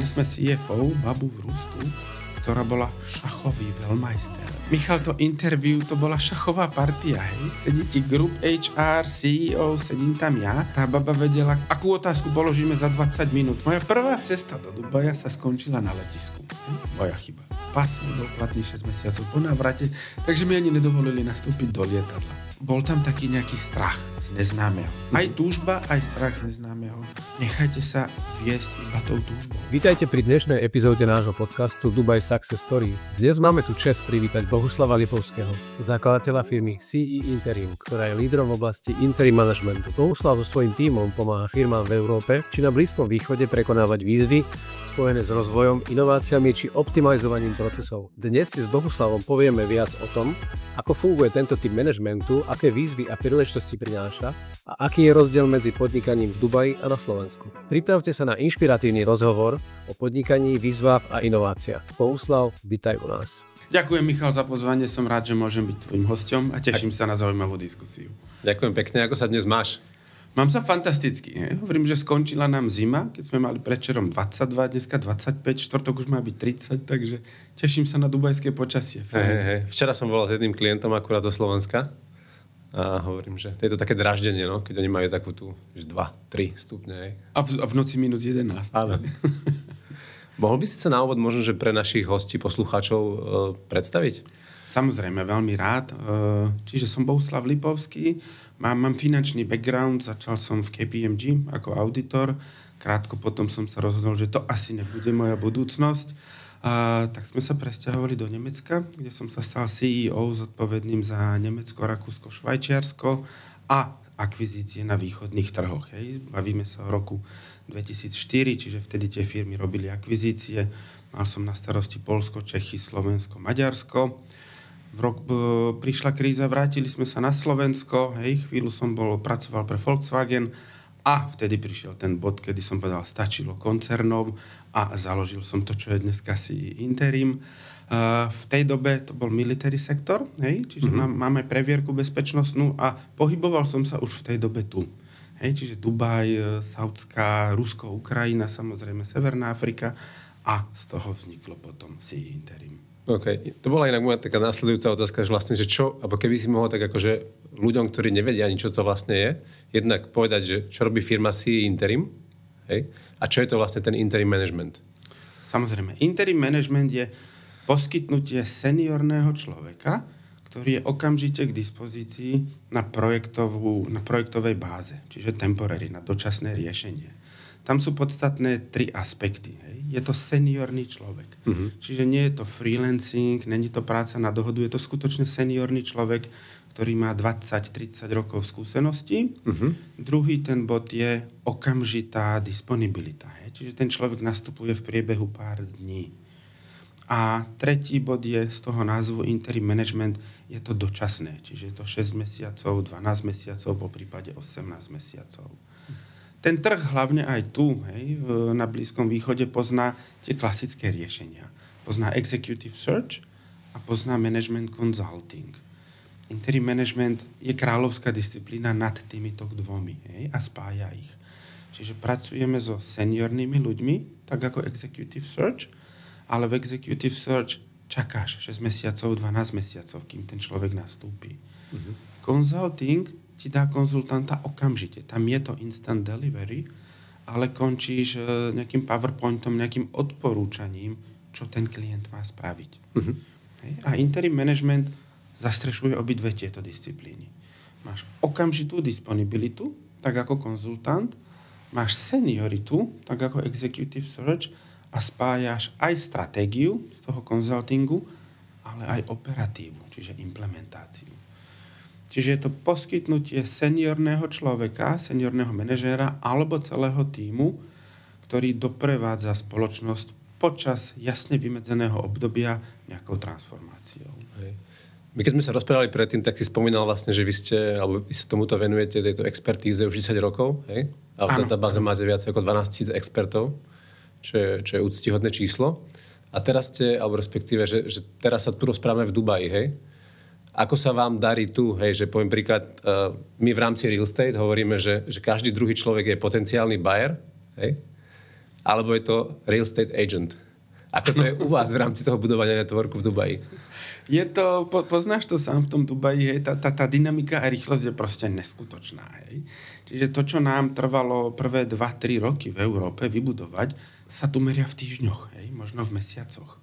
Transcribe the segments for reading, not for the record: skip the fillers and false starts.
sme CFO, babu v Rusku, ktorá bola šachový veľmajster. Michal, to interview, to bola šachová partia, hej. Sedí ti Group HR, CEO, sedím tam ja. Tá baba vedela, akú otázku položíme za 20 minút. Moja prvá cesta do Dubaja sa skončila na letisku. Moja chyba. Pas mi bol platný 6 mesiacov po návrate, takže mi ani nedovolili nastúpiť do lietadla. Bol tam taký nejaký strach z neznámeho. Aj túžba, aj strach z neznámeho. Nechajte sa viesť iba tou túžbou. Vítajte pri dnešnej epizóde nášho podcastu Dubai Success Story. Dnes máme tu čest privítať Bohuslava Lipovského, zakladateľa firmy CE Interim, ktorá je lídrom v oblasti interim managementu. Bohuslav so svojím tímom pomáha firmám v Európe či na Blízkom východe prekonávať výzvy spojené s rozvojom, inováciami či optimalizovaním procesov. Dnes si s Bohuslavom povieme viac o tom, ako funguje tento typ manažmentu, aké výzvy a príležitosti prináša a aký je rozdiel medzi podnikaním v Dubaji a na Slovensku. Pripravte sa na inšpiratívny rozhovor o podnikaní, výzvach a inováciách. Bohuslav, vítaj u nás. Ďakujem, Michal, za pozvanie. Som rád, že môžem byť tvojim hosťom a teším sa na zaujímavú diskusiu. Ďakujem pekne. Ako sa dnes máš? Mám sa fantasticky. Hovorím, že skončila nám zima, keď sme mali predčerom 22, dneska 25, štvrtok už má byť 30, takže teším sa na dubajské počasie. Včera som volal s jedným klientom akurát do Slovenska a hovorím, že to je to také draždenie, no? Keď oni majú takú tú 2-3 stupne. A v noci minus 11. Áno. Mohol by si sa na úvod možno, že pre našich hostí, poslucháčov predstaviť? Samozrejme, veľmi rád. Čiže som Bohuslav Lipovský, mám finančný background, začal som v KPMG ako auditor, krátko potom som sa rozhodol, že to asi nebude moja budúcnosť. Tak sme sa presťahovali do Nemecka, kde som sa stal CEO zodpovedným za Nemecko, Rakúsko, Švajčiarsko a akvizície na východných trhoch. Hej. Bavíme sa o roku 2004, čiže vtedy tie firmy robili akvizície. Mal som na starosti Poľsko, Čechy, Slovensko, Maďarsko. Prišla kríza, vrátili sme sa na Slovensko, chvíľu som pracoval pre Volkswagen a vtedy prišiel ten bod, kedy som povedal, stačilo koncernov a založil som to, čo je dneska CE Interim. V tej dobe to bol military sektor, čiže máme previerku bezpečnostnú a pohyboval som sa už v tej dobe tu. Čiže Dubaj, Saudská, Rusko, Ukrajina, samozrejme Severná Afrika a z toho vzniklo potom CE Interim. OK. To bola inak moja taká následujúca otázka, že vlastne, že čo, alebo keby si mohol tak akože ľuďom, ktorí nevedia ani, čo to vlastne je, jednak povedať, že čo robí firma CE Interim, hej? A čo je to vlastne ten interim management? Samozrejme, interim management je poskytnutie seniorného človeka, ktorý je okamžite k dispozícii na projektovej báze, čiže temporary, na dočasné riešenie. Tam sú podstatné 3 aspekty. Hej. Je to seniorný človek. Čiže nie je to freelancing, nie je to práca na dohodu, je to skutočne seniorný človek, ktorý má 20-30 rokov skúseností. Druhý ten bod je okamžitá disponibilita. Hej. Čiže ten človek nastupuje v priebehu pár dní. A tretí bod je z toho názvu interim management, je to dočasné. Čiže je to 6 mesiacov, 12 mesiacov, po prípade 18 mesiacov. Ten trh hlavne aj tu, na Blízkom východe, pozná tie klasické riešenia. Pozná executive search a pozná management consulting. Interim management je kráľovská disciplína nad týmito dvomi a spája ich. Čiže pracujeme so seniornými ľuďmi, tak ako executive search, ale v executive search čakáš 6 mesiacov, 12 mesiacov, kým ten človek nastúpi. Consulting ti dá konzultanta okamžite. Tam je to instant delivery, ale končíš nejakým PowerPointom, nejakým odporúčaním, čo ten klient má spraviť. A interim management zastrešuje obidve tieto disciplíny. Máš okamžitú disponibilitu, tak ako konzultant, máš senioritu, tak ako executive search a spájaš aj stratégiu z toho konzultingu, ale aj operatívu, čiže implementáciu. Čiže je to poskytnutie seniorného človeka, seniorného manažéra alebo celého tímu, ktorý doprevádza spoločnosť počas jasne vymedzeného obdobia nejakou transformáciou. Hej. My keď sme sa rozprávali predtým, tak si spomínal vlastne, že vy sa tomuto venujete, tejto expertíze už 10 rokov, hej? A v databáze máte viac ako 12 000 expertov, čo je úctihodné číslo. A teraz alebo respektíve, že teraz sa tu rozprávame v Dubaji, hej? Ako sa vám darí tu, hej, že poviem príklad, my v rámci real estate hovoríme, že každý druhý človek je potenciálny buyer, hej? alebo je to real estate agent? Ako to je u vás v rámci toho budovania networku v Dubaji? Je to, poznáš to sám v tom Dubaji, hej, tá dynamika a rýchlosť je proste neskutočná. Hej. Čiže to, čo nám trvalo prvé 2-3 roky v Európe vybudovať, sa tu meria v týždňoch, hej, možno v mesiacoch.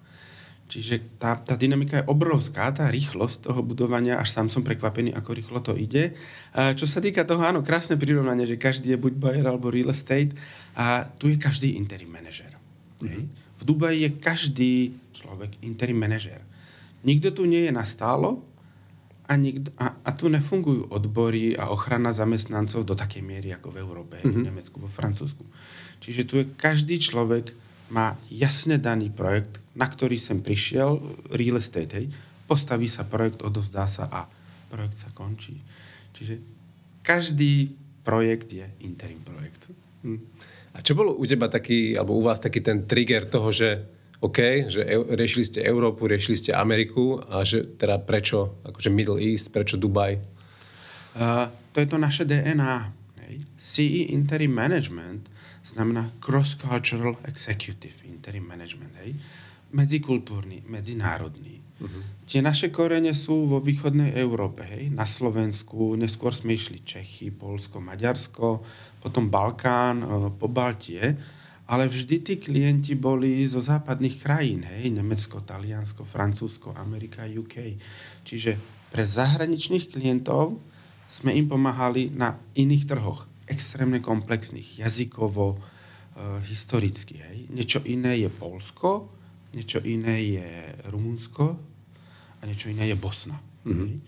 Čiže tá dynamika je obrovská, tá rýchlosť toho budovania, až sám som prekvapený, ako rýchlo to ide. Čo sa týka toho, áno, krásne prirovnanie, že každý je buď buyer alebo real estate a tu je každý interim manažer. Hej. V Dubaji je každý človek interim manažer. Nikto tu nie je nastálo a tu nefungujú odbory a ochrana zamestnancov do takej miery ako v Európe, v Nemecku, vo Francúzsku. Čiže tu je každý človek má jasne daný projekt, na ktorý sem prišiel, real estate, hej, postaví sa projekt, odovzdá sa a projekt sa končí. Čiže každý projekt je interim projekt. A čo bolo u teba taký, alebo u vás taký ten trigger toho, že OK, že riešili ste Európu, riešili ste Ameriku a že teda prečo, akože Middle East, prečo Dubaj? To je to naše DNA. Hej. CE Interim Management znamená Cross-Cultural Executive Interim Management. Hej. Medzikultúrny, medzinárodný. Tie naše korene sú vo východnej Európe. Hej. Na Slovensku, neskôr sme išli Čechy, Poľsko, Maďarsko, potom Balkán, Pobaltie. Ale vždy tí klienti boli zo západných krajín, hej, Nemecko, Taliansko, Francúzsko, Amerika, UK. Čiže pre zahraničných klientov sme im pomáhali na iných trhoch, extrémne komplexných, jazykovo, historicky. Hej. Niečo iné je Poľsko, niečo iné je Rumunsko a niečo iné je Bosna. Hej.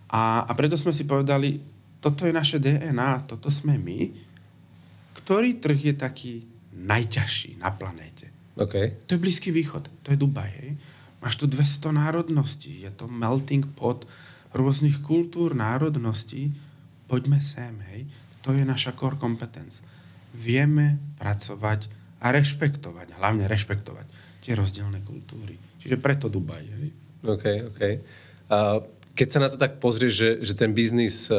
A preto sme si povedali, toto je naše DNA, toto sme my. Ktorý trh je taký najťažší na planéte? Okay. To je Blízky východ, to je Dubaj. Hej. Máš tu 200 národností, je to melting pot rôznych kultúr, národností. Poďme sem, hej. To je naša core competence. Vieme pracovať a rešpektovať, hlavne rešpektovať tie rozdielne kultúry. Čiže preto Dubaj. Hej. OK. Keď sa na to tak pozrieš, že ten biznis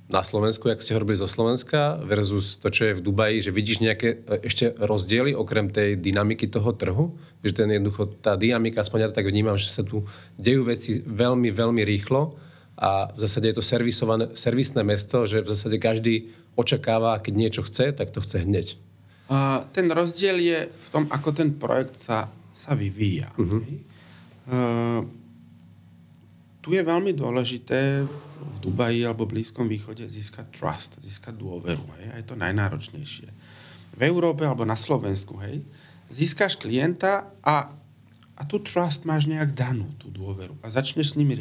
na Slovensku, jak ste ho robili zo Slovenska versus to, čo je v Dubaji, že vidíš nejaké ešte rozdiely okrem tej dynamiky toho trhu? Že ten jednoducho, tá dynamika, aspoň ja to tak vnímam, že sa tu dejú veci veľmi, veľmi rýchlo a v zásade je to servisné mesto, že v zásade každý očakáva, keď niečo chce, tak to chce hneď. Ten rozdiel je v tom, ako ten projekt sa vyvíja. Tu je veľmi dôležité v Dubaji alebo Blízkom východe získať trust, získať dôveru. Hej? A je to najnáročnejšie. V Európe alebo na Slovensku, hej, získaš klienta a tu trust máš nejak danú, tú dôveru. A začneš s ním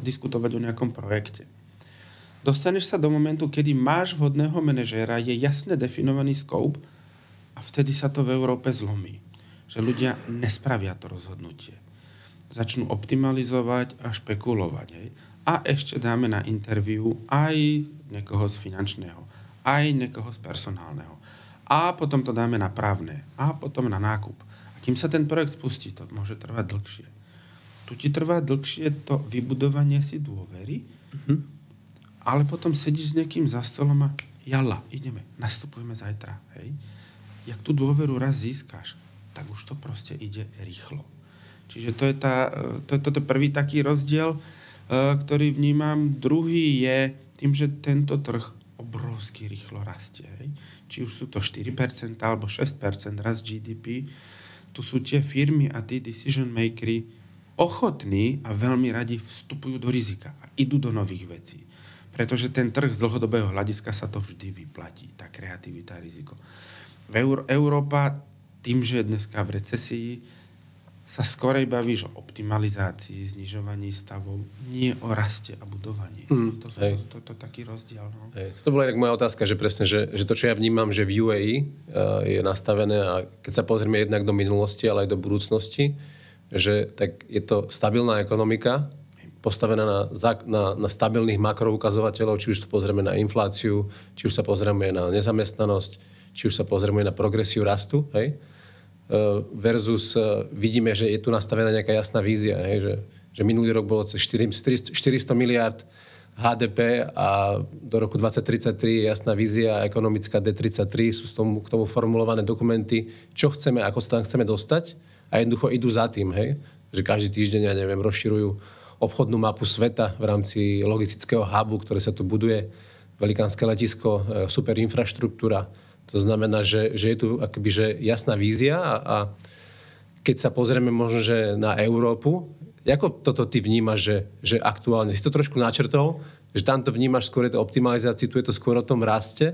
diskutovať o nejakom projekte. Dostaneš sa do momentu, kedy máš vhodného manažéra, je jasne definovaný scope a vtedy sa to v Európe zlomí. Že ľudia nespravia to rozhodnutie. Začnú optimalizovať a špekulovať. Hej. A ešte dáme na interviu aj niekoho z finančného, aj niekoho z personálneho. A potom to dáme na právne. A potom na nákup. A kým sa ten projekt spustí, to môže trvať dlhšie. Tu ti trvá dlhšie to vybudovanie si dôvery, ale potom sedíš s niekým za stolom a jalla, ideme, nastupujeme zajtra. Hej. Jak tú dôveru raz získaš, tak už to proste ide rýchlo. Čiže to je prvý taký rozdiel, ktorý vnímam. Druhý je tým, že tento trh obrovsky rýchlo rastie. Hej. Či už sú to 4% alebo 6% rast GDP, tu sú tie firmy a tí decision makery ochotní a veľmi radi vstupujú do rizika a idú do nových vecí. Pretože ten trh z dlhodobého hľadiska sa to vždy vyplatí, tá kreativita a riziko. Európa, tým, že je dneska v recesii, sa skorej bavíš o optimalizácii, znižovaní stavov, nie o raste a budovaní. To je taký rozdiel. No. To bola inak moja otázka, že presne, že to, čo ja vnímam, že v UAE je nastavené a keď sa pozrieme jednak do minulosti, ale aj do budúcnosti, že tak je to stabilná ekonomika, postavená na stabilných makroukazovateľov, či už sa pozrieme na infláciu, či už sa pozrieme na nezamestnanosť, či už sa pozrieme na progresiu rastu, hej? Versus vidíme, že je tu nastavená nejaká jasná vízia, hej? Že minulý rok bolo 400 miliárd HDP a do roku 2033 je jasná vízia ekonomická D33, sú k tomu formulované dokumenty, čo chceme, ako sa tam chceme dostať a jednoducho idú za tým, hej? Že každý týždeň, ja neviem, rozširujú obchodnú mapu sveta v rámci logistického hubu, ktoré sa tu buduje, velikánske letisko, super infraštruktúra. To znamená, že je tu akoby, že jasná vízia a keď sa pozrieme možno, že na Európu, ako toto ty vnímaš, že aktuálne? Si to trošku načrtol, že tam to vnímaš skôr je to optimalizácii, tu je to skôr o tom raste?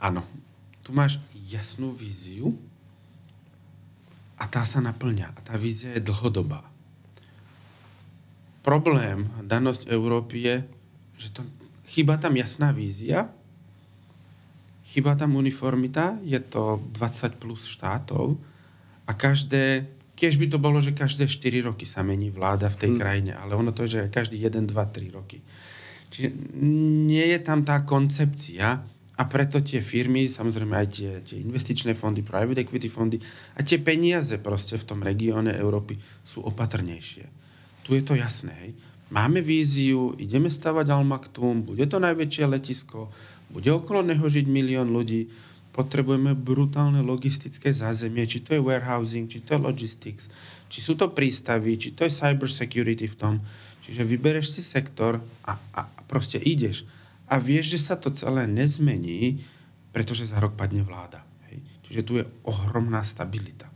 Áno. Tu máš jasnú víziu a tá sa naplňa. A tá vízia je dlhodobá. Problém, danosť Európy je, že chýba tam jasná vízia, chýba tam uniformita, je to 20 plus štátov a keď by to bolo, že každé 4 roky sa mení vláda v tej krajine, ale ono to je, že každý 1, 2, 3 roky. Čiže nie je tam tá koncepcia a preto tie firmy, samozrejme aj tie investičné fondy, private equity fondy a tie peniaze proste v tom regióne Európy sú opatrnejšie. Tu je to jasné, hej. Máme víziu, ideme stavať Almaktum, bude to najväčšie letisko, bude okolo neho žiť 1 000 000 ľudí, potrebujeme brutálne logistické zázemie, či to je warehousing, či to je logistics, či sú to prístavy, či to je cyber security v tom. Čiže vybereš si sektor a proste ideš. A vieš, že sa to celé nezmení, pretože za rok padne vláda. Hej. Čiže tu je ohromná stabilita.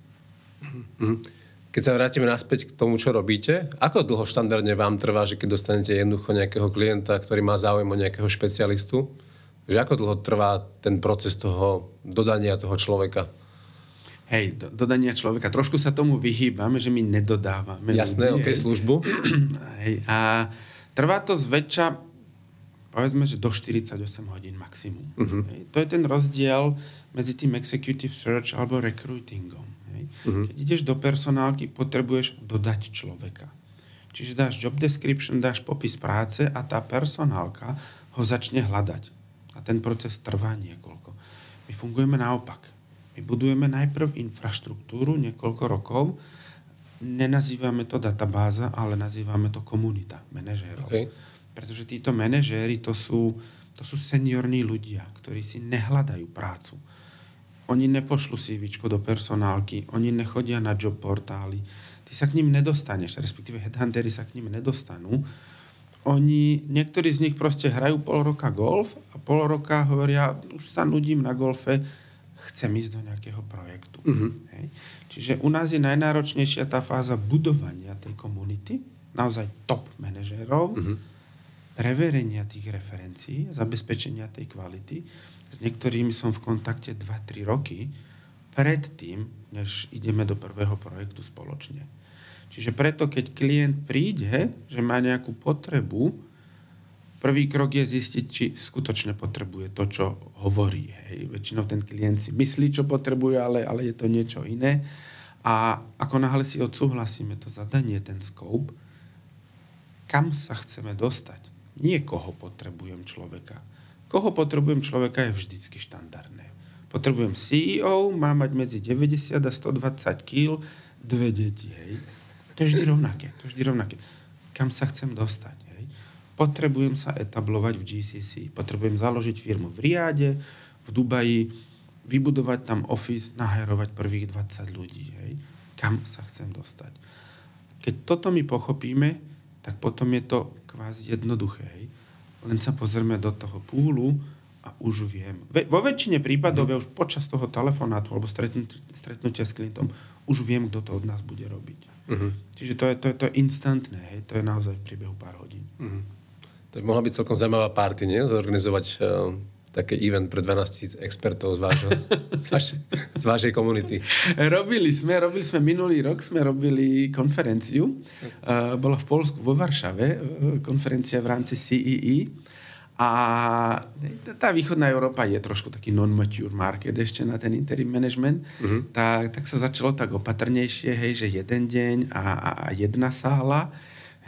Keď sa vrátime naspäť k tomu, čo robíte, ako dlho štandardne vám trvá, že keď dostanete jednoducho nejakého klienta, ktorý má záujem o nejakého špecialistu, že ako dlho trvá ten proces toho dodania toho človeka? Hej, dodania človeka. Trošku sa tomu vyhýbame, že my nedodávame. Jasné, ľudí, službu. Hej, a trvá to zväčša, povedzme, že do 48 hodín maximum. Hej, to je ten rozdiel medzi tým executive search alebo recruitingom. Hej. Keď ideš do personálky, potrebuješ dodať človeka. Čiže dáš job description, dáš popis práce a tá personálka ho začne hľadať. A ten proces trvá niekoľko. My fungujeme naopak. My budujeme najprv infraštruktúru niekoľko rokov. Nenazývame to databáza, ale nazývame to komunita manažérov. Okay. Pretože títo manažéri to sú seniorní ľudia, ktorí si nehľadajú prácu. Oni nepošlu CVčko do personálky, oni nechodia na job portály. Ty sa k ním nedostaneš, respektíve headhuntery sa k ním nedostanú. Niektorí z nich proste hrajú pol roka golf a pol roka hovoria, už sa nudím na golfe, chcem ísť do nejakého projektu. Hej. Čiže u nás je najnáročnejšia tá fáza budovania tej komunity, naozaj top manažérov, preverenia tých referencií, zabezpečenia tej kvality. S niektorými som v kontakte 2-3 roky predtým, než ideme do prvého projektu spoločne. Čiže preto, keď klient príde, že má nejakú potrebu, prvý krok je zistiť, či skutočne potrebuje to, čo hovorí. Hej. Väčšinou ten klient si myslí, čo potrebuje, ale je to niečo iné. A ako náhle si odsúhlasíme to zadanie, ten scope, kam sa chceme dostať? Nie koho potrebujem človeka. Koho potrebujem človeka je vždycky štandardné. Potrebujem CEO, má mať medzi 90 a 120 kg, 2 deti, hej. To je vždy rovnaké. Kam sa chcem dostať? Hej? Potrebujem sa etablovať v GCC. Potrebujem založiť firmu v Riade, v Dubaji, vybudovať tam office, nahajrovať prvých 20 ľudí. Hej? Kam sa chcem dostať? Keď toto my pochopíme, tak potom je to kvázi jednoduché. Hej? Len sa pozrieme do toho púlu a už viem. Vo väčšine prípadov ja už počas toho telefonátu alebo stretnutia s klientom už viem, kto to od nás bude robiť. Čiže to je instantné, hej? To je naozaj v priebehu pár hodín. To by mohla byť celkom zaujímavá party, nie? Zorganizovať také event pre 12 000 expertov z vašej komunity. Robili sme minulý rok, sme robili konferenciu. Bola v Poľsku, vo Varšave, konferencia v rámci CEE. A tá východná Európa je trošku taký non-mature market ešte na ten interim management. Tak sa začalo tak opatrnejšie, hej, že jeden deň a jedna sála.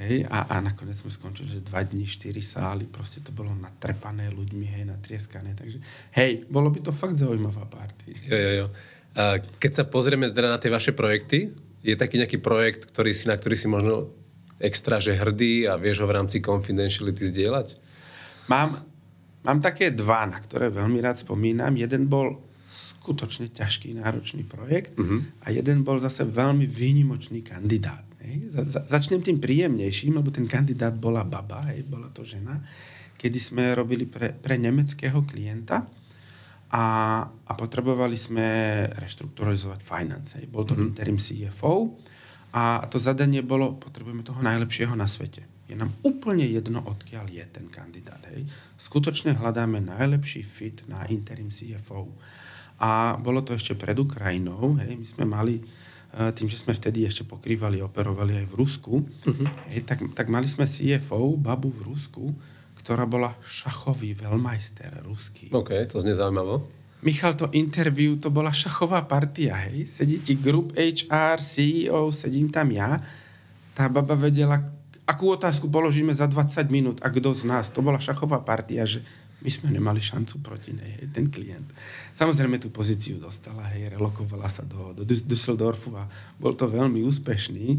Hej, a nakoniec sme skončili, že 2 dní, 4 sály. Proste to bolo natrepané ľuďmi, hej, natrieskané. Takže hej, bolo by to fakt zaujímavá party. Jo. A keď sa pozrieme teda na tie vaše projekty, je taký nejaký projekt, na ktorý si možno extra, že hrdý a vieš ho v rámci confidentiality zdieľať? Mám také dva, na ktoré veľmi rád spomínam. Jeden bol skutočne ťažký, náročný projekt a jeden bol zase veľmi výnimočný kandidát. Začnem tým príjemnejším, lebo ten kandidát bola baba, bola to žena, kedy sme robili pre nemeckého klienta a potrebovali sme reštrukturalizovať finance. Bol to interim CFO a to zadanie bolo, potrebujeme toho najlepšieho na svete. Je nám úplne jedno, odkiaľ je ten kandidát. Skutočne hľadáme najlepší fit na interim CFO. A bolo to ešte pred Ukrajinou. My sme mali, tým, že sme vtedy ešte pokrývali, operovali aj v Rusku, tak mali sme CFO, babu v Rusku, ktorá bola šachový veľmajster ruský. OK, to znie zaujímavo. Michal, to interview, to bola šachová partia. Sedí ti group HR, CEO, sedím tam ja. Tá baba vedela, akú otázku položíme za 20 minút a kto z nás. To bola šachová partia, že my sme nemali šancu proti nej, ten klient. Samozrejme tú pozíciu dostala, relokovala sa do Düsseldorfu a bol to veľmi úspešný.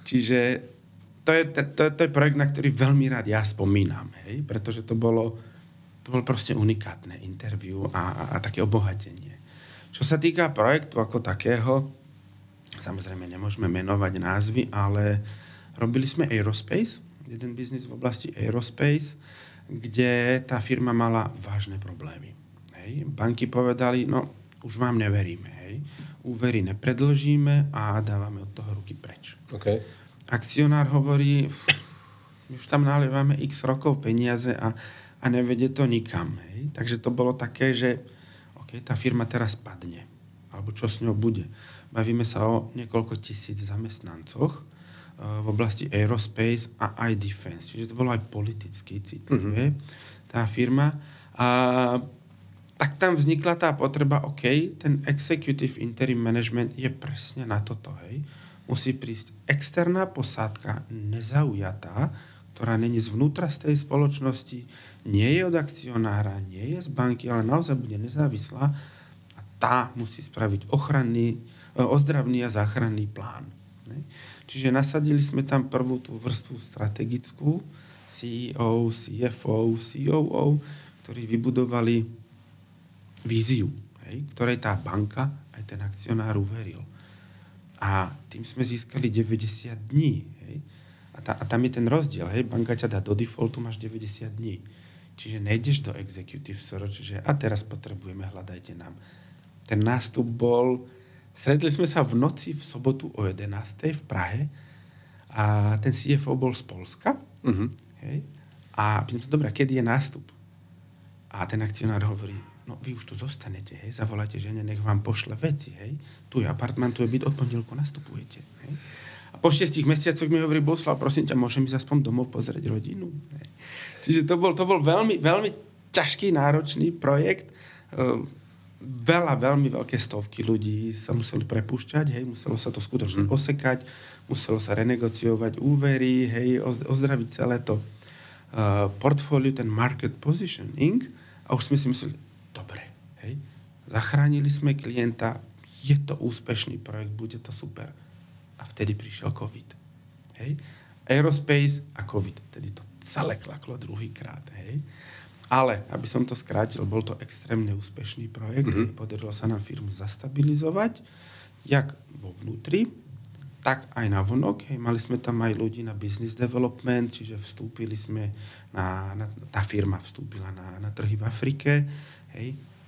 Čiže to je projekt, na ktorý veľmi rád ja spomínam, pretože to bolo proste unikátne interview a také obohatenie. Čo sa týka projektu ako takého, samozrejme nemôžeme menovať názvy, ale robili sme aerospace, jeden biznis v oblasti aerospace, kde tá firma mala vážne problémy. Banky povedali, no už vám neveríme. Úvery nepredlžíme a dávame od toho ruky preč. Okay. Akcionár hovorí, my už tam nalievame x rokov peniaze a nevedie to nikam. Takže to bolo také, že tá firma teraz padne. Alebo čo s ňou bude. Bavíme sa o niekoľko tisíc zamestnancoch v oblasti aerospace a aj defense. Čiže to bolo aj politicky citlivé, tá firma. Tak tam vznikla tá potreba, ten executive interim management je presne na toto. Musí prísť externá posádka, nezaujatá, ktorá není zvnútra z tej spoločnosti, nie je od akcionára, nie je z banky, ale naozaj bude nezávislá a tá musí spraviť ozdravný a záchranný plán. Čiže nasadili sme tam prvú tú vrstvu strategickú, CEO, CFO, COO, ktorí vybudovali víziu, ktorej tá banka aj ten akcionár uveril. A tým sme získali 90 dní. A tam je ten rozdiel. Banka ťa dá do defaultu, máš 90 dní. Čiže nejdeš do executive search, že a teraz potrebujeme, hľadajte nám. Ten nástup bol... Stretli sme sa v noci v sobotu o 11. v Prahe a ten CFO bol z Poľska. A pýtam sa, dobrá, kedy je nástup? A ten akcionár hovorí, no vy už tu zostanete, zavolajte žene, nech vám pošle veci, tu je apartman, tu je byt, od pondelku nastupujete. A po 6 mesiacoch mi hovorí, Bohuslav, prosím ťa, môžem ísť aspoň domov pozrieť rodinu? Čiže to bol veľmi, veľmi ťažký, náročný projekt. Veľmi veľké stovky ľudí sa museli prepúšťať, muselo sa to skutočne osekať, muselo sa renegociovať úvery, ozdraviť celé to portfólio, ten market positioning a už sme si mysleli, dobre, zachránili sme klienta, je to úspešný projekt, bude to super. A vtedy prišiel COVID. Aerospace a COVID. Vtedy to celé klaklo druhýkrát. Ale, aby som to skrátil, bol to extrémne úspešný projekt. Podarilo sa nám firmu zastabilizovať, jak vo vnútri, tak aj na vonok. Mali sme tam aj ľudí na business development, čiže vstúpili sme tá firma vstúpila na trhy v Afrike.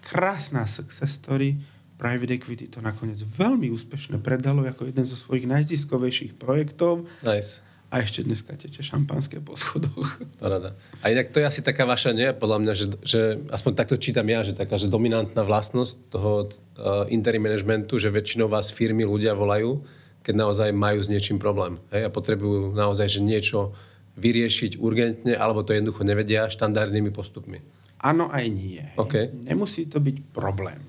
Krásna success story. Private equity to nakoniec veľmi úspešne predalo ako jeden zo svojich najziskovejších projektov. Nice. A ešte dneska teče šampanské po schodoch. Rada. A inak to je asi taká vaša, nie? Podľa mňa, že aspoň takto čítam ja, že taká, že dominantná vlastnosť toho interim managementu, že väčšinou vás firmy, ľudia volajú, keď naozaj majú s niečím problém. A potrebujú naozaj, že niečo vyriešiť urgentne, alebo to jednoducho nevedia štandardnými postupmi. Áno, aj nie. Okay. Nemusí to byť problém.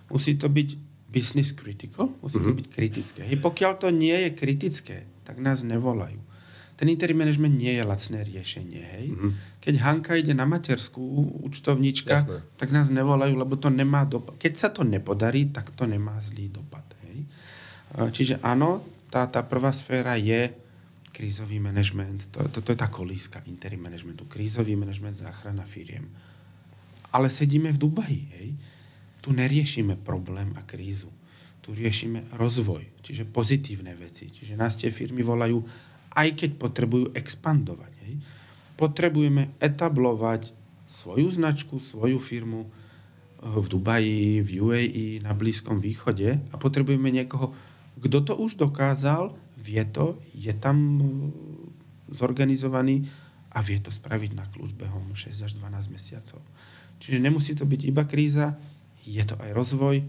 Musí to byť business critical, musí to byť kritické. Pokiaľ to nie je kritické, tak nás nevolajú. Ten interim management nie je lacné riešenie. Keď Hanka ide na materskú účtovníčka, tak nás nevolajú, lebo to nemá dopad. Keď sa to nepodarí, tak to nemá zlý dopad. Čiže áno, tá prvá sféra je krízový manažment, to je tá kolíska interim managementu, krízový manažment, záchrana firiem. Ale sedíme v Dubaji, hej. Tu neriešime problém a krízu. Tu riešime rozvoj, čiže pozitívne veci. Čiže nás tie firmy volajú, aj keď potrebujú expandovať. Hej. Potrebujeme etablovať svoju značku, svoju firmu v Dubaji, v UAE, na Blízkom východe a potrebujeme niekoho, kto to už dokázal, vie to, je tam zorganizovaný a vie to spraviť na kľúč behom 6 až 12 mesiacov. Čiže nemusí to byť iba kríza, je to aj rozvoj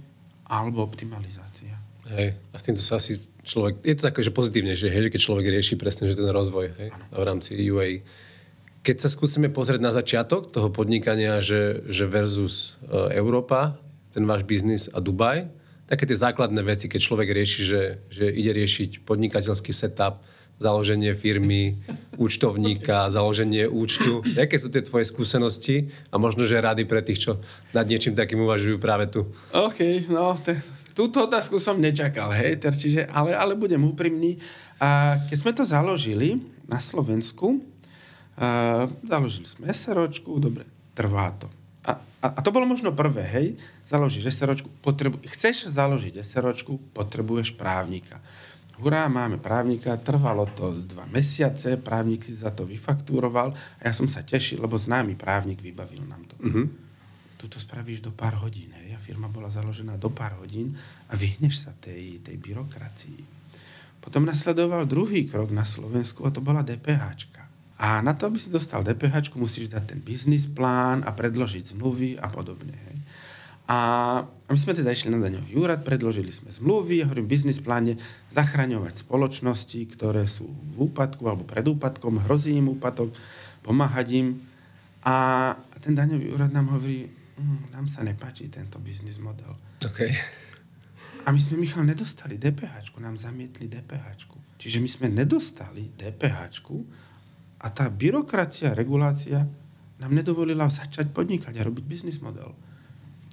alebo optimalizácia. Hej, a s týmto sa asi človek, je to také, že pozitívnejšie, hej, že keď človek rieši presne, že ten rozvoj, hej, v rámci UAE. Keď sa skúsime pozrieť na začiatok toho podnikania, že versus Európa, ten váš biznis a Dubaj, také tie základné veci, keď človek rieši, že ide riešiť podnikateľský setup, založenie firmy, účtovníka, založenie účtu. Jaké sú tie tvoje skúsenosti a možno, že rady pre tých, čo nad niečím takým uvažujú práve tu? OK, no, túto otázku som nečakal, hej, čiže, ale budem úprimný. A keď sme to založili na Slovensku, založili sme SROčku, dobre, trvá to. A to bolo možno prvé, hej, založíš SROčku, chceš založiť SROčku, potrebuješ právnika. Hurá, máme právnika, trvalo to 2 mesiace, právnik si za to vyfaktúroval a ja som sa tešil, lebo známy právnik vybavil nám to. Tu to spravíš do pár hodín, hej, a firma bola založená do pár hodín a vyhneš sa tej byrokracii. Potom nasledoval druhý krok na Slovensku a to bola DPH. A na to, aby si dostal DPH, musíš dať ten biznis plán a predložiť zmluvy a podobne. Hej. A my sme teda išli na daňový úrad, predložili sme zmluvy a hovorím, biznis plán je zachraňovať spoločnosti, ktoré sú v úpadku alebo pred úpadkom, hrozí im úpadok, pomáhať im. A ten daňový úrad nám hovorí, nám sa nepáči tento biznis model. Okay. A my sme, Michal, nedostali DPH, nám zamietli DPH. Čiže my sme nedostali DPH, a tá byrokracia, regulácia nám nedovolila začať podnikať a robiť biznis model.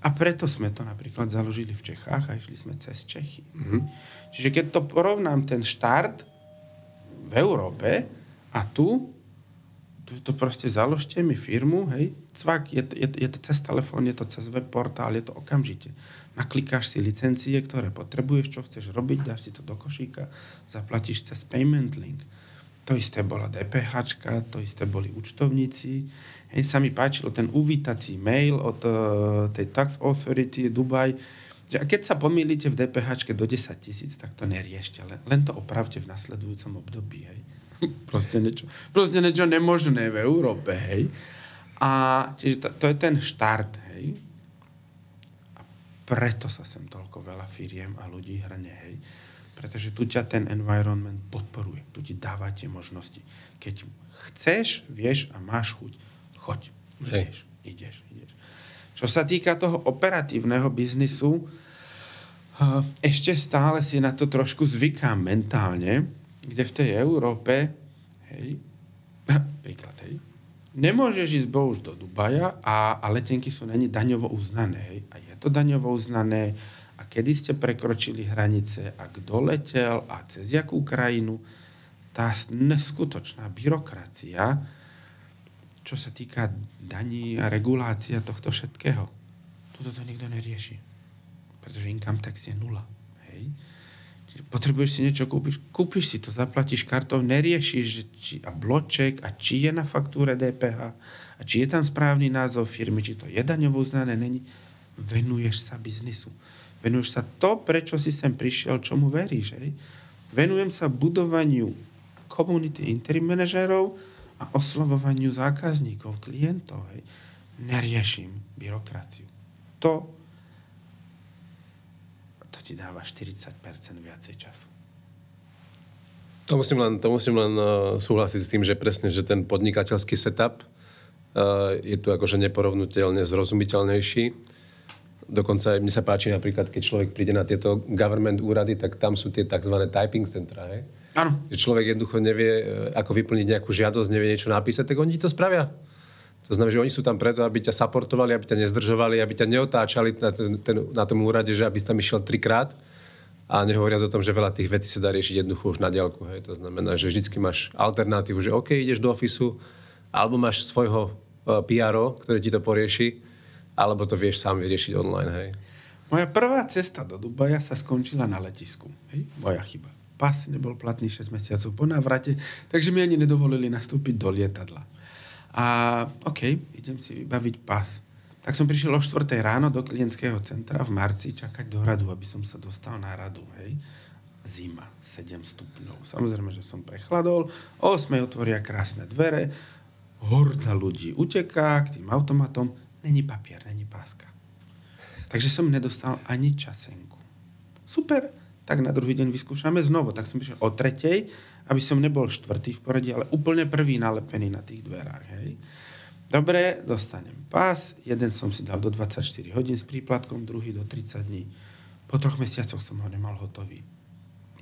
A preto sme to napríklad založili v Čechách a išli sme cez Čechy. Čiže keď to porovnám, ten štart v Európe a tu to proste založte mi firmu, hej, cvak, je to cez telefón, je to cez web portál, je to okamžite. Naklikáš si licencie, ktoré potrebuješ, čo chceš robiť, dáš si to do košíka, zaplatíš cez payment link. To isté bola DPH, to isté boli účtovníci. Hej, sa mi páčilo ten uvítací mail od tej Tax Authority Dubaj, že keď sa pomýlite v DPH do 10 000, tak to neriešte, len to opravte v nasledujúcom období. Hej. Proste niečo nemožné v Európe. Hej. A čiže to je ten štart. Hej. A preto sa sem toľko veľa firiem a ľudí hrne. Hej. Pretože tu ťa ten environment podporuje. Tu ti dáva tie možnosti. Keď chceš, vieš a máš chuť, choď. Ideš. Čo sa týka toho operatívneho biznisu, ešte stále si na to trošku zvykám mentálne, kde v tej Európe, hej, príklad, hej, nemôžeš ísť už do Dubaja a letenky sú není daňovo uznané. Hej. A je to daňovo uznané, a kedy ste prekročili hranice a kto letel a cez jakú krajinu, tá neskutočná byrokracia, čo sa týka daní a regulácia tohto všetkého. Tuto to nikto nerieši. Pretože income tax je 0. Hej. Čiže potrebuješ si niečo kúpiš si to, zaplatíš kartou, neriešiš a bloček a či je na faktúre DPH a či je tam správny názov firmy, či to je daňovo uznané, není. Venuješ sa biznisu. Venuješ sa to, prečo si sem prišiel, čomu veríš. Hej? Venujem sa budovaniu komunity interim manažérov a oslovovaniu zákazníkov, klientov. Hej? Neriešim byrokraciu. To ti dáva 40% viacej času. To musím len súhlasiť s tým, že presne, že ten podnikateľský setup je tu akože neporovnateľne zrozumiteľnejší. Dokonca mne sa páči napríklad, keď človek príde na tieto government úrady, tak tam sú tie tzv. Typing centra. Hej? Áno. Že človek jednoducho nevie, ako vyplniť nejakú žiadosť, nevie niečo napísať, tak oni ti to spravia. To znamená, že oni sú tam preto, aby ťa supportovali, aby ťa nezdržovali, aby ťa neotáčali na tom úrade, že aby si tam išiel 3-krát, A nehovoriac o tom, že veľa tých vecí sa dá riešiť jednoducho už na diaľku. Hej. To znamená, že vždycky máš alternatívu, že OK, ideš do ofisu, alebo máš svojho PR-o, ktorý ti to porieši, alebo to vieš sám vyriešiť online. Hej. Moja prvá cesta do Dubaja sa skončila na letisku. Hej. Moja chyba. Pas nebol platný 6 mesiacov po návrate, takže mi ani nedovolili nastúpiť do lietadla. A OK, idem si vybaviť pas. Tak som prišiel o 4 ráno do klientského centra v marci čakať do radu, aby som sa dostal na radu. Hej. Zima, 7 stupňov. Samozrejme, že som prechladol. O 8 otvoria krásne dvere. Horda ľudí uteká k tým automatom. Není papier, není páska. Takže som nedostal ani časenku. Super, tak na druhý deň vyskúšame znovu. Tak som prišiel o 3, aby som nebol 4 v poradí, ale úplne prvý nalepený na tých dverách. Hej. Dobre, dostanem pás. Jeden som si dal do 24 hodín s príplatkom, druhý do 30 dní. Po 3 mesiacoch som ho nemal hotový.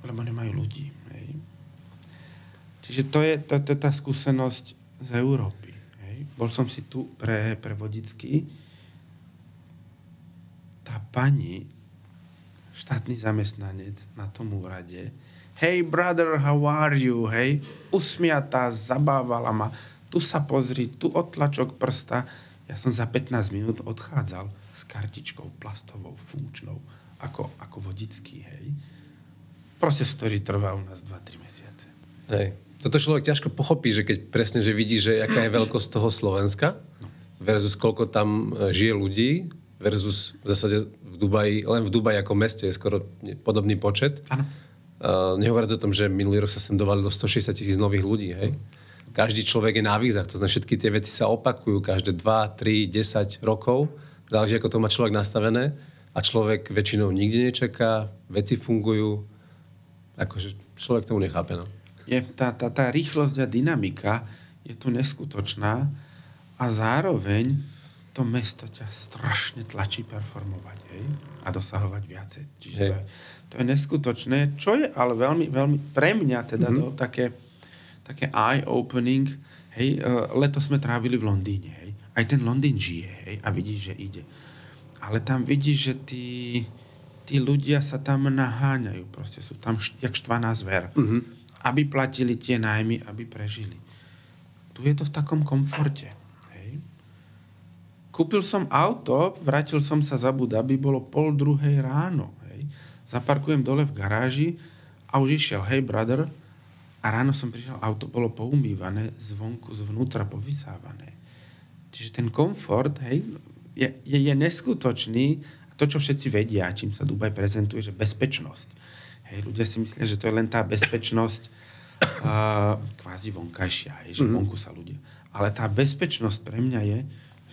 Lebo nemajú ľudí. Hej. Čiže to je tá skúsenosť z Európy. Hej. Bol som si tu pre vodický. Tá pani, štátny zamestnanec na tom úrade, hey brother, how are you? Hej. Usmiatá, zabávala ma. Tu sa pozri, tu otlačok prsta. Ja som za 15 minút odchádzal s kartičkou plastovou, funkčnou, ako vodický, hej. Proces, ktorý trvá u nás 2-3 mesiace. Hej. Toto človek ťažko pochopí, že keď presne, že vidí, že aká je veľkosť toho Slovenska versus koľko tam žije ľudí versus v zásade v Dubaji, len v Dubaji ako meste je skoro podobný počet. Áno. Nehovoriac o tom, že minulý rok sa sem dovalilo 160 000 nových ľudí, hej. Každý človek je na vízach, to znamená, všetky tie veci sa opakujú každé 2, 3, 10 rokov. Záleží, ako to má človek nastavené. A človek väčšinou nikde nečaká, veci fungujú. Akože človek tomu nechápe, no. Tá rýchlosť a dynamika je tu neskutočná a zároveň to mesto ťa strašne tlačí performovať, hej? A dosahovať viacej. Čiže to je neskutočné, čo je ale veľmi, veľmi pre mňa teda také eye-opening, hej, leto sme trávili v Londýne, hej. Aj ten Londýn žije, hej, a vidíš, že ide. Ale tam vidíš, že tí ľudia sa tam naháňajú, proste sú tam jak štvaná zver, aby platili tie nájmy, aby prežili. Tu je to v takom komforte, hej. Kúpil som auto, vrátil som sa z Abu Dhabi, bolo 1:30 ráno, hej. Zaparkujem dole v garáži a už išiel, hey brother. A ráno som prišiel, auto bolo poumývané, zvonku, zvnútra povysávané. Čiže ten komfort, hej, je neskutočný. A to, čo všetci vedia, čím sa Dubaj prezentuje, že bezpečnosť. Hej, ľudia si myslia, že to je len tá bezpečnosť kvázi vonkajšia, hej, že vonku sa ľudia. Ale tá bezpečnosť pre mňa je,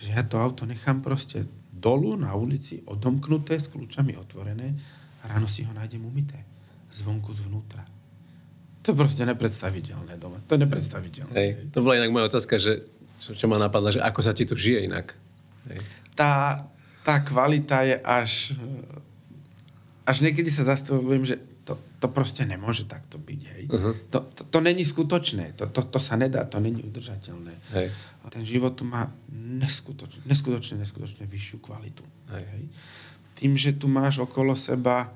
že ja to auto nechám proste dolu na ulici, odomknuté, s kľúčami otvorené a ráno si ho nájdem umyté. Zvonku, zvnútra. To je proste nepredstaviteľné doma. To je nepredstaviteľné. Hej. To bola inak moja otázka, že čo ma napadla, že ako sa ti tu žije inak. Hej. Tá kvalita je až niekedy sa zastavujem, že to proste nemôže takto byť. Hej. To není skutočné. To sa nedá, to není udržateľné. Hej. Ten život tu má neskutočne vyššiu kvalitu. Hej. Tým, že tu máš okolo seba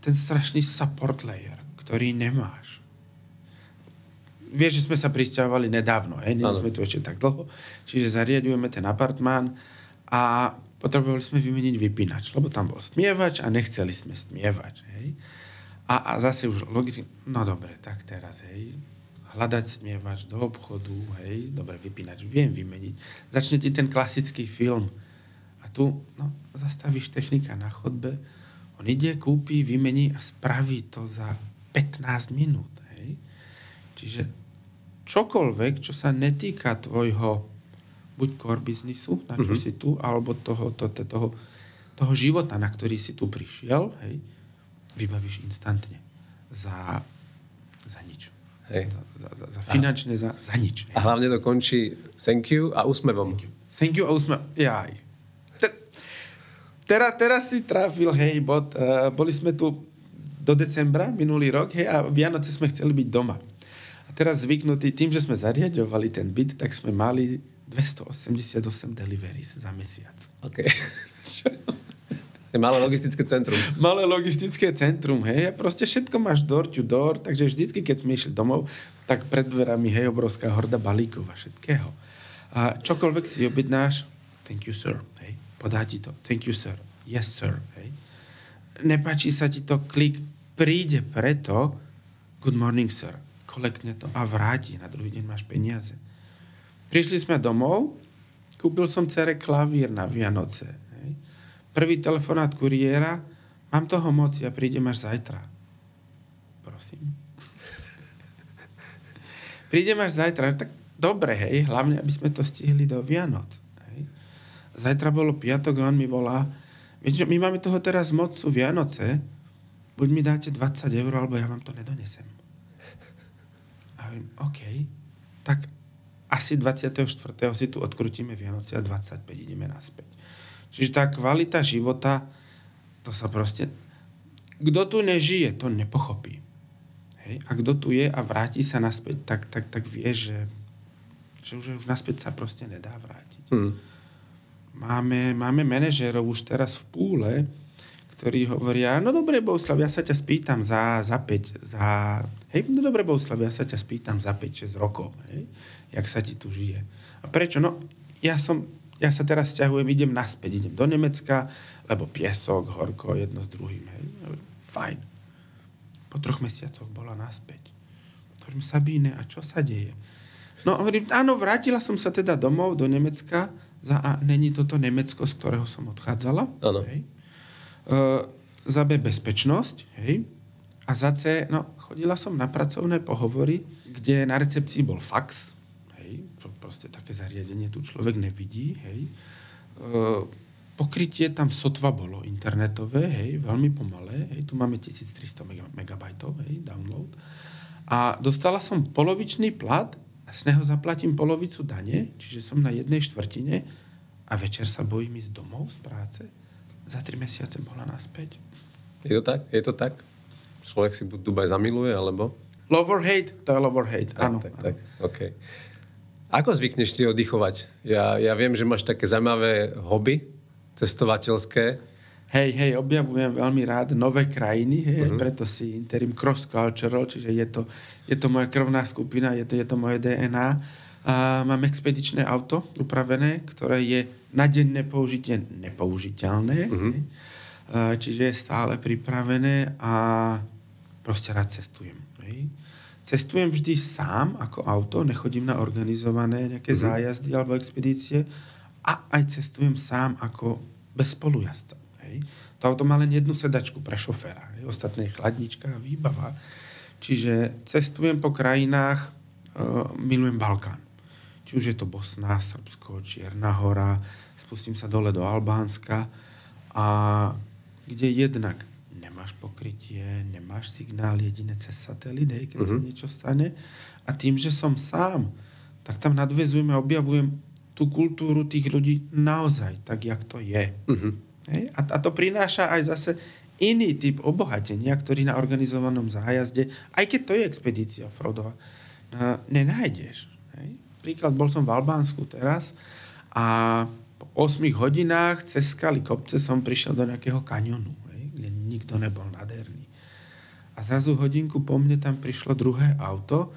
ten strašný support layer, ktorý nemáš. Vieš, že sme sa prisťahovali nedávno, hej? Nie sme tu ešte tak dlho. Čiže zariadujeme ten apartmán a potrebovali sme vymeniť vypínač, lebo tam bol stmievač a nechceli sme stmievač, hej? A zase už logicky, no dobre, tak teraz, hej, hľadať stmievač do obchodu, hej, dobre, vypínač viem vymeniť. Začne ti ten klasický film a tu, zastavíš technika na chodbe, on ide, kúpi, vymení a spraví to za 15 minút. Hej. Čiže čokoľvek, čo sa netýka tvojho buď core biznisu, na čo si tu, alebo toho života, na ktorý si tu prišiel, hej, vybavíš instantne. Za nič. Hej. Za finančne, za nič. Hej. A hlavne to končí thank you a úsmevom. Thank you a úsmevom. Jaj. Teraz si trafil, hej, bod. Boli sme tu do decembra minulý rok, hej, a Vianoce sme chceli byť doma. A teraz zvyknutí, tým, že sme zariaďovali ten byt, tak sme mali 288 deliveries za mesiac. OK. Malé logistické centrum. Malé logistické centrum, hej. A proste všetko máš door to door, takže vždycky, keď sme išli domov, tak pred dverami, hej, obrovská horda balíkov a všetkého. A čokoľvek si objednáš, thank you, sir, hej. Podá ti to, thank you, sir, yes, sir, hej. Nepáči sa ti to, klik, príde preto, good morning, sir, kolektne to a vráti. Na druhý deň máš peniaze. Prišli sme domov, kúpil som dcere klavír na Vianoce. Hej. Prvý telefonát kuriéra, mám toho moc, ja prídem až zajtra. Prosím. Prídem až zajtra, tak dobre, hej, hlavne, aby sme to stihli do Vianoc. Hej. Zajtra bolo piatok a on mi volá, viete, my máme toho teraz moc, sú Vianoce, buď mi dáte 20 eur, alebo ja vám to nedonesem. A hovorím, OK, tak asi 24. si tu odkrutíme Vianoce a 25 ideme naspäť. Čiže tá kvalita života, to sa proste... Kto tu nežije, to nepochopí. Hej? A kto tu je a vráti sa naspäť, tak vie, že už naspäť sa proste nedá vrátiť. Máme manažérov už teraz v Púle, ktorí hovoria, no dobre, Bohuslav, ja sa ťa spýtam za 5, hej, no dobre, Bohuslav, ja sa ťa spýtam za 5-6 rokov, hej, jak sa ti tu žije. A prečo? No, ja sa teraz sťahujem, idem naspäť, idem do Nemecka, lebo piesok, horko, jedno s druhým, hej. Fajn. Po 3 mesiacoch bola naspäť. Hovorím, Sabíne, a čo sa deje? No, hovorím, áno, vrátila som sa teda domov do Nemecka, a není toto Nemecko, z ktorého som odchádzala, hej. Za B bezpečnosť, hej. A za C, no, chodila som na pracovné pohovory, kde na recepcii bol fax, hej, čo proste také zariadenie tu človek nevidí, hej. Pokrytie tam sotva bolo internetové, hej, veľmi pomalé, hej, tu máme 1300 megabajtov, hej, download. A dostala som polovičný plat a z neho zaplatím polovicu dane, čiže som na 1/4 a večer sa bojím ísť domov z práce. Za 3 mesiace bola naspäť. Je to tak? Je to tak? Človek si buď Dubaj zamiluje, alebo... Love or hate? To je love or hate, áno. Tak, OK. Ako zvykneš ty oddychovať? Ja viem, že máš také zaujímavé hobby, cestovateľské. Hej, objavujem veľmi rád nové krajiny, hej, preto si Interim cross-cultural, čiže je to moja krvná skupina, je to moje DNA. A mám expedičné auto upravené, ktoré je na denné použitie nepoužiteľné. Čiže je stále pripravené a proste rád cestujem. Hej. Cestujem vždy sám ako auto, nechodím na organizované nejaké zájazdy alebo expedície a aj cestujem sám ako bez spolujazdca. Hej. To auto má len jednu sedačku pre šoféra. Hej. Ostatné je chladnička a výbava. Čiže cestujem po krajinách, milujem Balkán. Či už je to Bosna, Srbsko, Čierna Hora, spustím sa dole do Albánska a kde jednak nemáš pokrytie, nemáš signál jedine cez satelit, keď sa niečo stane. A tým, že som sám, tak tam nadväzujem a objavujem tú kultúru tých ľudí naozaj tak, jak to je. Hej? A to prináša aj zase iný typ obohatenia, ktorý na organizovanom zájazde, aj keď to je expedícia Frodova, nenájdeš. Hej? Príklad, bol som v Albánsku teraz a po 8 hodinách cez skaly kopce som prišiel do nejakého kaňonu, kde nikto nebol nádherný. A zrazu hodinku po mne tam prišlo druhé auto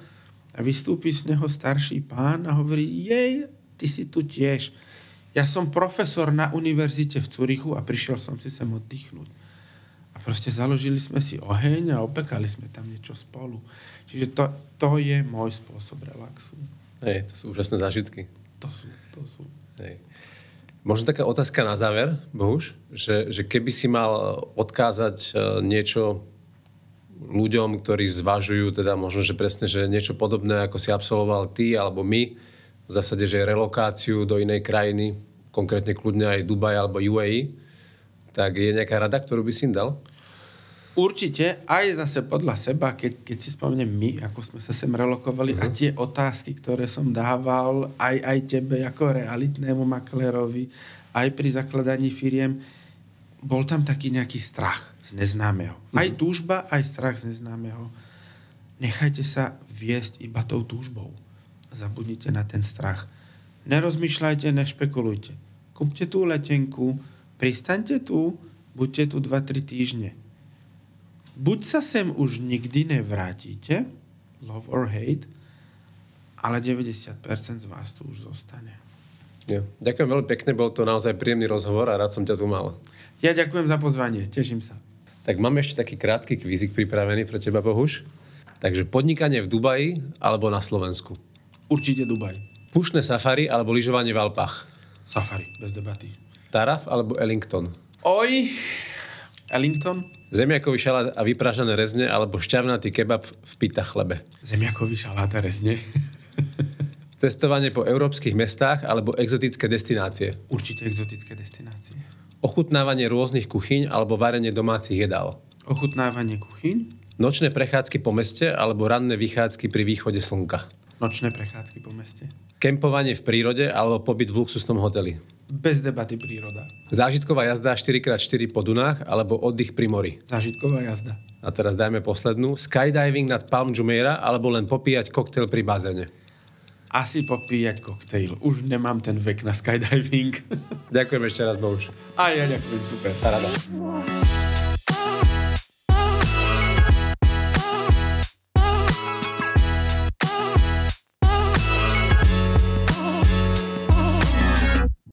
a vystúpi z neho starší pán a hovorí, jej, ty si tu tiež. Ja som profesor na univerzite v Curychu a prišiel som si sem oddychnúť. A proste založili sme si oheň a opekali sme tam niečo spolu. Čiže to je môj spôsob relaxu. Hej, to sú úžasné zážitky. To sú. Hej. Možno taká otázka na záver, Bohuš, že keby si mal odkázať niečo ľuďom, ktorí zvažujú, teda možno, že presne, že niečo podobné, ako si absolvoval ty alebo my, v zásade, že relokáciu do inej krajiny, konkrétne kľudne aj Dubaj alebo UAE, tak je nejaká rada, ktorú by si im dal? Určite, aj zase podľa seba, keď si spomeniem my, ako sme sa sem relokovali a tie otázky, ktoré som dával aj tebe ako realitnému maklérovi, aj pri zakladaní firiem, bol tam taký nejaký strach z neznámeho. Aj túžba, aj strach z neznámeho. Nechajte sa viesť iba tou túžbou. Zabudnite na ten strach. Nerozmýšľajte, nešpekulujte. Kúpte tú letenku, pristaňte tu buďte tu 2-3 týždne. Buď sa sem už nikdy nevrátite, love or hate, ale 90% z vás tu už zostane. Ja. Ďakujem veľmi pekne, bol to naozaj príjemný rozhovor a rád som ťa tu mal. Ja ďakujem za pozvanie, teším sa. Tak mám ešte taký krátky kvízik pripravený pre teba, Bohuš. Takže podnikanie v Dubaji alebo na Slovensku? Určite Dubaj. Pušné safari alebo lyžovanie v Alpách? Safari, bez debaty. Taraf alebo Ellington? Oj, Ellington? Zemiakový šalát a vypražané rezne alebo šťavnatý kebab v pita chlebe? Zemiakový šalát a rezne. Cestovanie po európskych mestách alebo exotické destinácie? Určite exotické destinácie. Ochutnávanie rôznych kuchyň alebo varenie domácich jedál? Ochutnávanie kuchyň. Nočné prechádzky po meste alebo ranné vychádzky pri východe slnka? Nočné prechádzky po meste. Kempovanie v prírode alebo pobyt v luxusnom hoteli? Bez debaty príroda. Zážitková jazda 4x4 po Dunách alebo oddych pri mori? Zážitková jazda. A teraz dajme poslednú. Skydiving nad Palm Jumeirah alebo len popíjať koktail pri bazéne? Asi popíjať koktejl. Už nemám ten vek na skydiving. Ďakujem ešte raz, Bohuš. A ja ďakujem, super. Rada.